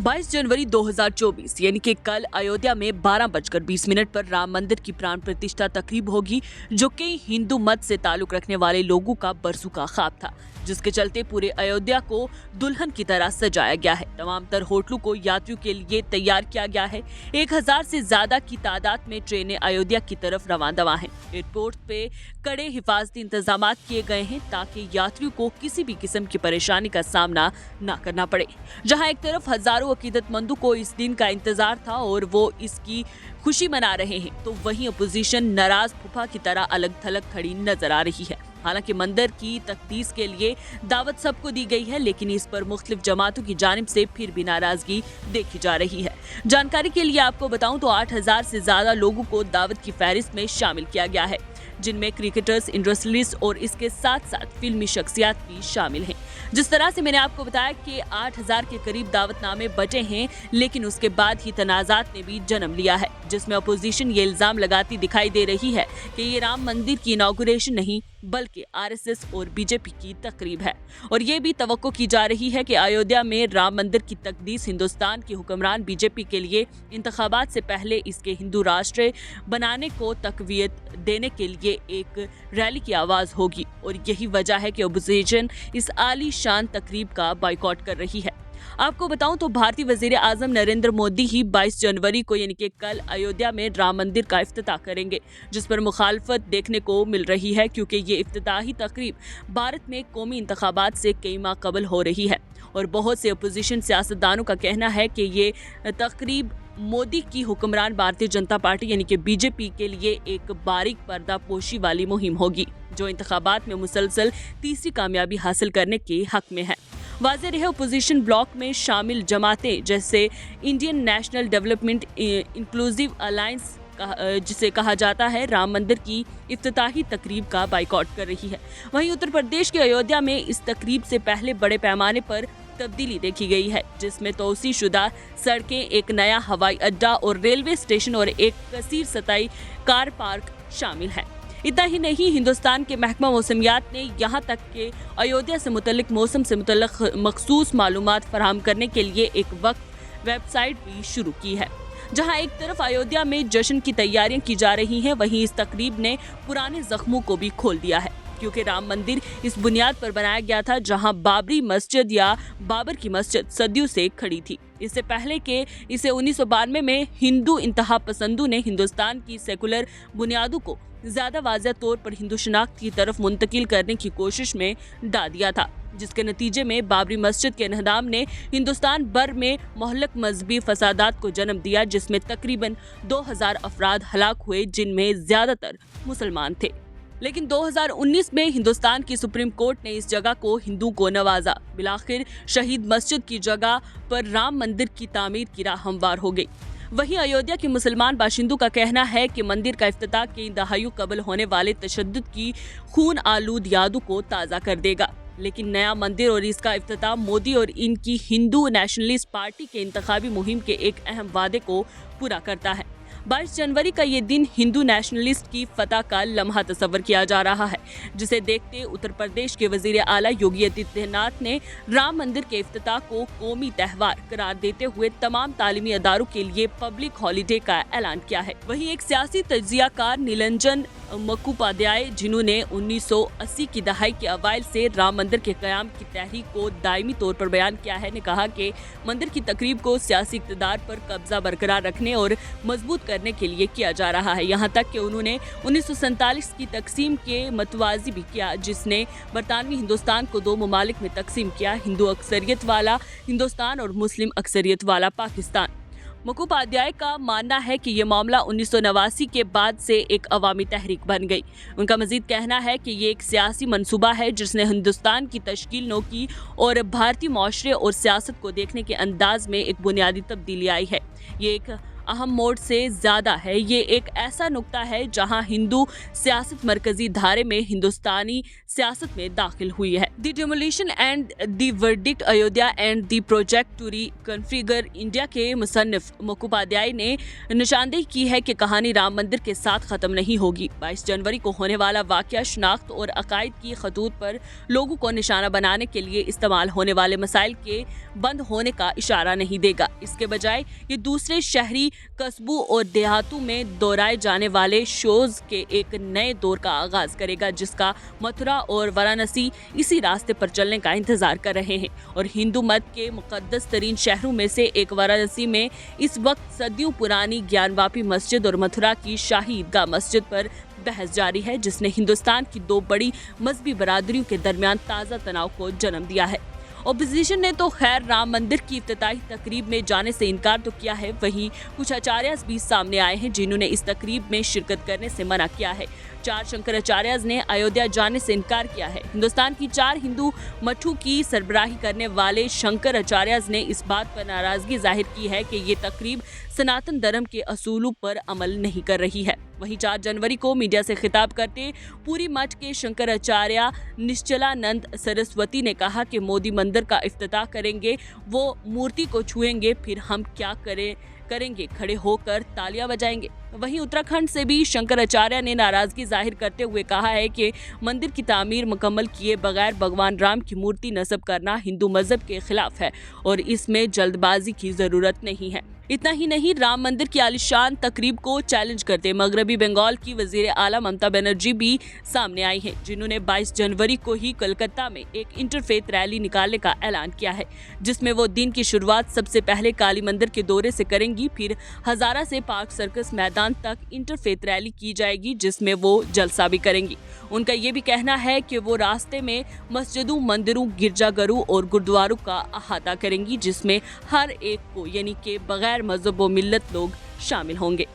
22 जनवरी 2024 यानी कि कल अयोध्या में 12:20 पर राम मंदिर की प्राण प्रतिष्ठा तकरीब होगी, जो कई हिंदू मत से ताल्लुक रखने वाले लोगों का बरसों का ख्वाब था, जिसके चलते पूरे अयोध्या को दुल्हन की तरह सजाया गया है। तमाम तर होटलों को यात्रियों के लिए तैयार किया गया है। 1000 से ज्यादा की तादाद में ट्रेनें अयोध्या की तरफ रवाना हैं। एयरपोर्ट पे कड़े हिफाजती इंतजाम किए गए हैं ताकि यात्रियों को किसी भी किस्म की परेशानी का सामना न करना पड़े। जहां एक तरफ हजारों अकीदतमंदों को इस दिन का इंतजार था और वो इसकी खुशी मना रहे हैं, तो वहीं अपोजिशन नाराज फूफा की तरह अलग थलग खड़ी नजर आ रही है। हालांकि मंदिर की तकदीस के लिए दावत सबको दी गई है, लेकिन इस पर मुख्तलिफ जमातों की जानिब से फिर भी नाराजगी देखी जा रही है। जानकारी के लिए आपको बताऊं तो 8000 से ज्यादा लोगों को दावत की फहरिस्त में शामिल किया गया है, जिनमें क्रिकेटर्स, इंडस्ट्रियलिस्ट और इसके साथ साथ फिल्मी शख्सियत भी शामिल हैं। जिस तरह से मैंने आपको बताया कि 8000 के करीब दावतनामे बचे हैं, लेकिन उसके बाद ही तनाजात ने भी जन्म लिया है, जिसमें अपोजिशन ये इल्जाम लगाती दिखाई दे रही है कि ये राम मंदिर की इनॉग्रेशन नहीं बल्कि आरएसएस और बीजेपी की तकरीब है। और ये भी तवक्को की जा रही है कि अयोध्या में राम मंदिर की तकदीस हिंदुस्तान की हुक्मरान बीजेपी के लिए इंतखाबात से पहले इसके हिंदू राष्ट्र बनाने को तकवीयत देने के लिए एक रैली की आवाज होगी, और यही वजह है कि अपोजिशन इस आली शान तकरीब का बाइकआउट कर रही है। आपको बताऊं तो भारतीय वजीर आजम नरेंद्र मोदी ही 22 जनवरी को यानी कि कल अयोध्या में राम मंदिर का इफ्तिताह करेंगे, जिस पर मुखालफत देखने को मिल रही है, क्योंकि ये इफ्तिताही तकरीब भारत में कौमी इंतखाबात से कई माह कबल हो रही है। और बहुत से अपोजिशन सियासतदानों का कहना है कि ये तकरीब मोदी की हुक्मरान भारतीय जनता पार्टी यानी कि बीजेपी के लिए एक बारीक पर्दा पोशी वाली मुहिम होगी, जो इंतखाबात में मुसलसल तीसरी कामयाबी हासिल करने के हक में है। वाज़ेह रहे, अपोजिशन ब्लॉक में शामिल जमातें जैसे Indian national development inclusive alliance जिसे कहा जाता है, राम मंदिर की इफ्तिताही तकरीब का बाइकआउट कर रही है। वहीं उत्तर प्रदेश के अयोध्या में इस तकरीब से पहले बड़े पैमाने पर तब्दीली देखी गई है, जिसमें तोसी शुदा सड़कें, एक नया हवाई अड्डा और रेलवे स्टेशन और एक कसीर सतही कार पार्क शामिल है। इतना ही नहीं, हिंदुस्तान के महकमा मौसमियात ने यहाँ तक कि अयोध्या से मुतल्लिक मौसम से मुतल्लिक मखसूस मालूमात फराहम करने के लिए एक वक्त वेबसाइट भी शुरू की है। जहाँ एक तरफ अयोध्या में जश्न की तैयारियां की जा रही हैं, वहीं इस तकरीब ने पुराने जख्मों को भी खोल दिया है, क्योंकि राम मंदिर इस बुनियाद पर बनाया गया था जहां बाबरी मस्जिद या बाबर की मस्जिद सदियों से खड़ी थी। इससे पहले कि इसे 1992 में हिंदू इंतहा पसंदों ने हिंदुस्तान की सेकुलर बुनियादों को ज्यादा वाज़ेह तौर पर हिंदू शनाख्त की तरफ मुंतकिल करने की कोशिश में डाल दिया था, जिसके नतीजे में बाबरी मस्जिद के इन्हदाम ने हिंदुस्तान भर में मोहल्लक मजहबी फसादात को जन्म दिया, जिसमें तकरीबन 2000 अफराद हलाक हुए, जिनमें ज्यादातर मुसलमान थे। लेकिन 2019 में हिंदुस्तान की सुप्रीम कोर्ट ने इस जगह को हिंदू को नवाजा। बिलाखिर शहीद मस्जिद की जगह पर राम मंदिर की तामीर की राह हमवार हो गई। वहीं अयोध्या के मुसलमान बाशिंदों का कहना है कि मंदिर का इफ्तिताह कई दहाइयों कबल होने वाले तशद्दुद की खून आलूद यादों को ताज़ा कर देगा। लेकिन नया मंदिर और इसका इफ्तिताह मोदी और इनकी हिंदू नेशनलिस्ट पार्टी के इंतखाबी मुहिम के एक अहम वादे को पूरा करता है। 22 जनवरी का ये दिन हिंदू नेशनलिस्ट की फतह का लम्हा तस्वर किया जा रहा है, जिसे देखते उत्तर प्रदेश के वजीर आला योगी आदित्यनाथ ने राम मंदिर के इफ्तिताह को कौमी त्योहार करार देते हुए तमाम तालीमी अदारों के लिए पब्लिक हॉलीडे का ऐलान किया है। वहीं एक सियासी तज्जियाकार नीलंजन मुखोपाध्याय, जिन्होंने 1980 की दहाई के अवाइल से राम मंदिर के क़याम की तहरीक को दायमी तौर पर बयान किया है, ने कहा कि मंदिर की तकरीब को सियासी इक़्तिदार पर कब्जा बरकरार रखने और मजबूत करने के लिए किया जा रहा है। यहाँ तक कि उन्होंने 1947 की तकसीम के मतवाजी भी किया, जिसने बरतानवी हिंदुस्तान को 2 ममालिक में तकसीम किया, हिंदू अक्सरियत वाला हिंदुस्तान और मुस्लिम अक्सरियत वाला पाकिस्तान। मुखोपाध्याय का मानना है कि ये मामला 1989 के बाद से एक अवामी तहरीक बन गई। उनका मजीद कहना है कि ये एक सियासी मंसूबा है जिसने हिंदुस्तान की तश्कील नौ की और भारतीय माशरे और सियासत को देखने के अंदाज में एक बुनियादी तब्दीली आई है। ये एक अहम मोड़ से ज्यादा है। ये एक ऐसा नुक्ता है जहां हिंदू सियासत मरकजी धारे में हिंदुस्तानी सियासत में दाखिल हुई है। The demolition and the verdict Ayodhya and the project to reconfigure India के मुसन्निफ मुखोपाध्याय ने निशानदेही की है कि कहानी राम मंदिर के साथ खत्म नहीं होगी। 22 जनवरी को होने वाला वाकया शनाख्त और अकायद की खतूत पर लोगों को निशाना बनाने के लिए इस्तेमाल होने वाले मसाइल के बंद होने का इशारा नहीं देगा। इसके बजाय ये दूसरे शहरी कस्बों और देहातों में दोहराए जाने वाले शोज के एक नए दौर का आगाज करेगा, जिसका मथुरा और वाराणसी इसी रास्ते पर चलने का इंतजार कर रहे हैं। और हिंदू मत के मुकद्दस तरीन शहरों में से एक वाराणसी में इस वक्त सदियों पुरानी ज्ञानवापी मस्जिद और मथुरा की शाही ईदगाह मस्जिद पर बहस जारी है, जिसने हिंदुस्तान की दो बड़ी मजहबी बरादरियों के दरमियान ताज़ा तनाव को जन्म दिया है। ओपोजिशन ने तो खैर राम मंदिर की इफ्तिताही तकरीब में जाने से इनकार तो किया है, वहीं कुछ आचार्यस भी सामने आए हैं जिन्होंने इस तकरीब में शिरकत करने से मना किया है। 4 शंकराचार्यस ने अयोध्या जाने से इनकार किया है। हिंदुस्तान की 4 हिंदू मठों की सरबराही करने वाले शंकराचार्यस ने इस बात पर नाराजगी जाहिर की है कि ये तकरीब सनातन धर्म के असूलों पर अमल नहीं कर रही है। वहीं 4 जनवरी को मीडिया से खिताब करते पुरी मठ के शंकराचार्य निश्चलानंद सरस्वती ने कहा कि मोदी मंदिर का इफ्तिताह करेंगे, वो मूर्ति को छुएंगे, फिर हम क्या करेंगे, खड़े होकर तालियां बजाएंगे। वहीं उत्तराखंड से भी शंकराचार्य ने नाराजगी जाहिर करते हुए कहा है कि मंदिर की तामीर मुकम्मल किए बगैर भगवान राम की मूर्ति नस्ब करना हिंदू मजहब के खिलाफ है और इसमें जल्दबाजी की जरूरत नहीं है। इतना ही नहीं, राम मंदिर की आलिशान तकरीब को चैलेंज करते मगरबी बंगाल की वजीर आला ममता बनर्जी भी सामने आई हैं, जिन्होंने 22 जनवरी को ही कोलकाता में एक इंटरफेथ रैली निकालने का ऐलान किया है, जिसमें वो दिन की शुरुआत सबसे पहले काली मंदिर के दौरे से करेंगी, फिर हजारा से पार्क सर्कस मैदान तक इंटरफेथ रैली की जाएगी, जिसमें वो जलसा भी करेंगी। उनका ये भी कहना है कि वो रास्ते में मस्जिदों, मंदिरों, गिरजाघरों और गुरुद्वारों का अहाता करेंगी, जिसमें हर एक को यानी कि बगैर मजहब व मिल्लत लोग शामिल होंगे।